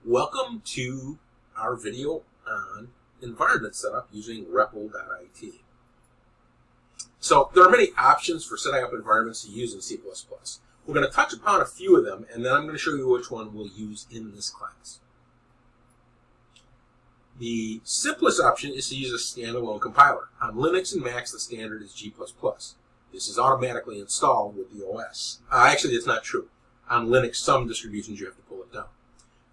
Welcome to our video on environment setup using REPL.it. So there are many options for setting up environments to use in C++. We're going to touch upon a few of them, and then I'm going to show you which one we'll use in this class. The simplest option is to use a standalone compiler. On Linux and Macs, the standard is G++. This is automatically installed with the OS. Actually, that's not true. On Linux, some distributions you have to pull it down.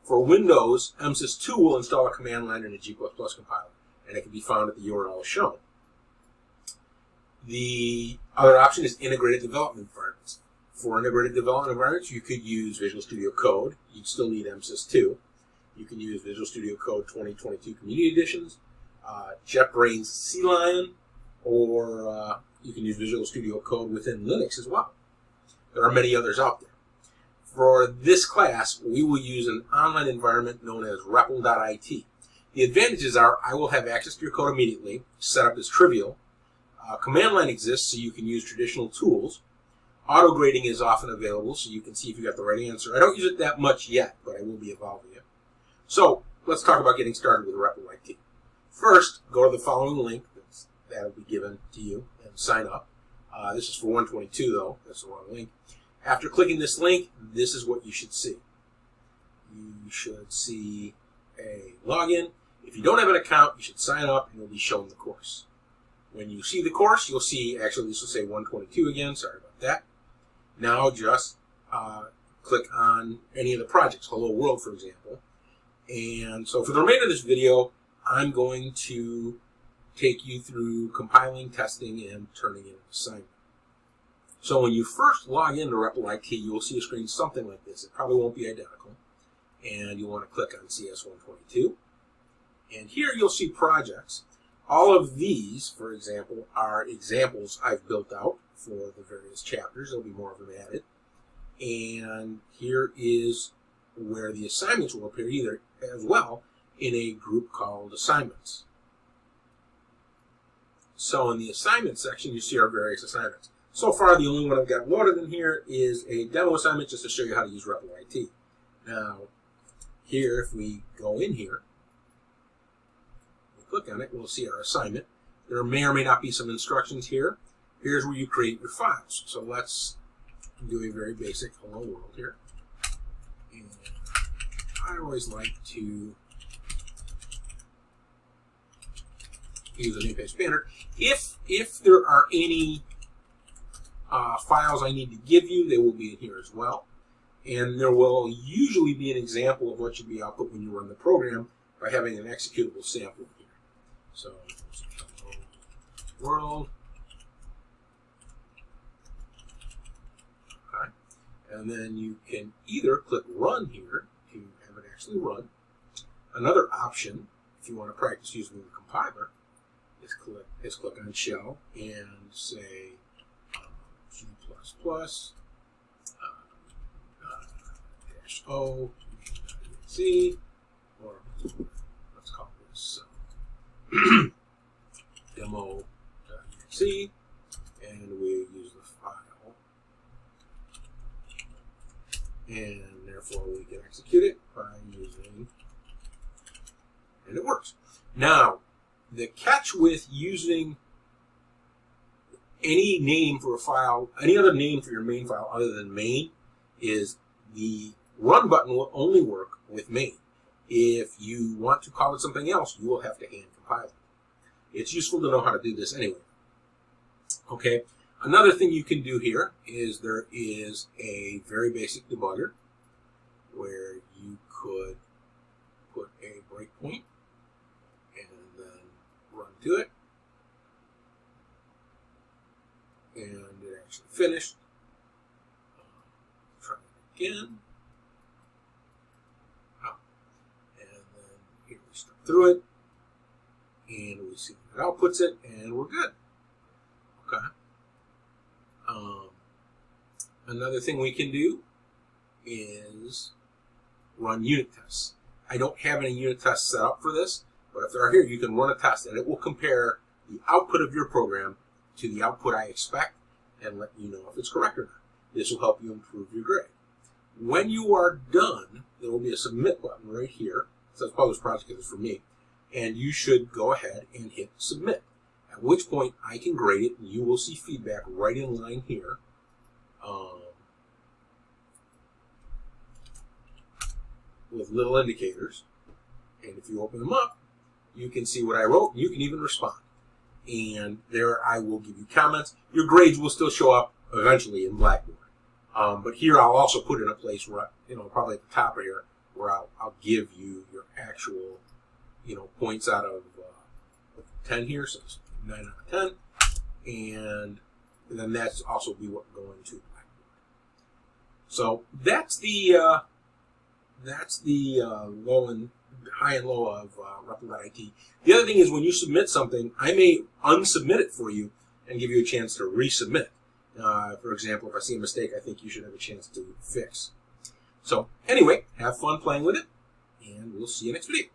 For Windows, MSys2 will install a command line in a G++ compiler, and it can be found at the URL shown. The other option is integrated development environments. For integrated development environments, you could use Visual Studio Code. You'd still need MSys2. You can use Visual Studio Code 2022 Community Editions, JetBrains CLion, or you can use Visual Studio Code within Linux as well. There are many others out there. For this class, we will use an online environment known as REPL.it. The advantages are I will have access to your code immediately. Setup is trivial. Command line exists, so you can use traditional tools. Auto grading is often available, so you can see if you got the right answer. I don't use it that much yet, but I will be evolving it. So let's talk about getting started with REPL.it. First, go to the following link that will be given to you and sign up. This is for 122, though. That's the wrong link. After clicking this link, this is what you should see. You should see a login. If you don't have an account, you should sign up and you'll be shown the course. When you see the course, you'll see, actually this will say 122 again, sorry about that. Now just click on any of the projects, Hello World for example. And so for the remainder of this video, I'm going to take you through compiling, testing, and turning in an assignment. So when you first log into REPL.it, you will see a screen something like this. It probably won't be identical. And you want to click on CS122. And here you'll see projects. All of these, for example, are examples I've built out for the various chapters. There'll be more of them added. And here is where the assignments will appear either as well in a group called assignments. So in the assignment section, you see our various assignments. So far, the only one I've got loaded in here is a demo assignment just to show you how to use REPL.it. Now, here, if we go in here, we click on it, we'll see our assignment. There may or may not be some instructions here. Here's where you create your files. So let's do a very basic Hello World here. And I always like to use a namespace standard. If there are any files I need to give you, they will be in here as well. And there will usually be an example of what should be output when you run the program by having an executable sample here. So, world. Okay. And then you can either click run here to have it actually run. Another option, if you want to practice using the compiler, is click on shell and say G++, -O, C, or let's call this demo.exe, and we use the file, and therefore we can execute it by using, and it works. Now, the catch with using any name for a file, any other name for your main file other than main, is the run button will only work with main. If you want to call it something else, you will have to hand compile it. It's useful to know how to do this anyway. Okay, another thing you can do here is there is a very basic debugger where you could put a breakpoint and then run to it. And it actually finished. Try it again. Oh. And then here we step through it. And we see that it outputs it, and we're good. Okay. Another thing we can do is run unit tests. I don't have any unit tests set up for this, but if they're here, you can run a test, and it will compare the output of your program to the output I expect and let you know if it's correct or not. This will help you improve your grade. When you are done, there will be a submit button right here. It says publish project, because it's for me. And you should go ahead and hit submit. At which point I can grade it, and you will see feedback right in line here. With little indicators. And if you open them up, you can see what I wrote, and you can even respond. And there I will give you comments. Your grades will still show up eventually in Blackboard. But here I'll also put in a place where, probably at the top of here, where I'll give you your actual, points out of 10 here, so it's 9 out of 10. And then that's also be what going to Blackboard. So that's the high and low of REPL.IT. The other thing is, when you submit something, I may unsubmit it for you and give you a chance to resubmit. For example, if I see a mistake, I think you should have a chance to fix. So anyway, have fun playing with it, and we'll see you next video.